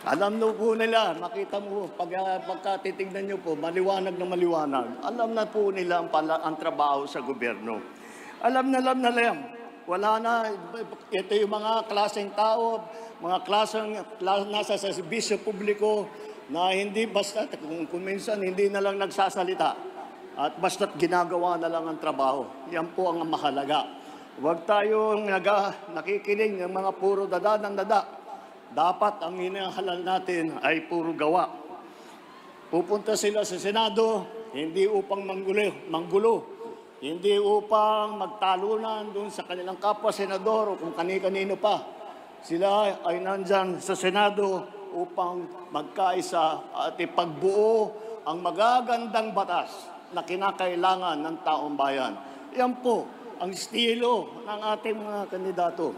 Alam na po nila, makita mo, pagka titignan nyo po, maliwanag na maliwanag. Alam na po nila ang trabaho sa gobyerno. Alam na lang. Wala na, ito yung mga klaseng tao, mga klaseng nasa sa serbisyo publiko na hindi basta, kung minsan hindi na lang nagsasalita at basta't ginagawa na lang ang trabaho. Yan po ang mahalaga. Huwag tayong nakikinig ng mga puro dada ng dada. Dapat ang hinahalal natin ay puro gawa. Pupunta sila sa Senado, hindi upang manggulo, hindi upang magtalunan doon sa kanilang kapwa senador o kung kani-kanino pa. Sila ay nandyan sa Senado upang magkaisa at ipagbuo ang magagandang batas na kinakailangan ng taong bayan. Yan po ang estilo ng ating mga kandidato.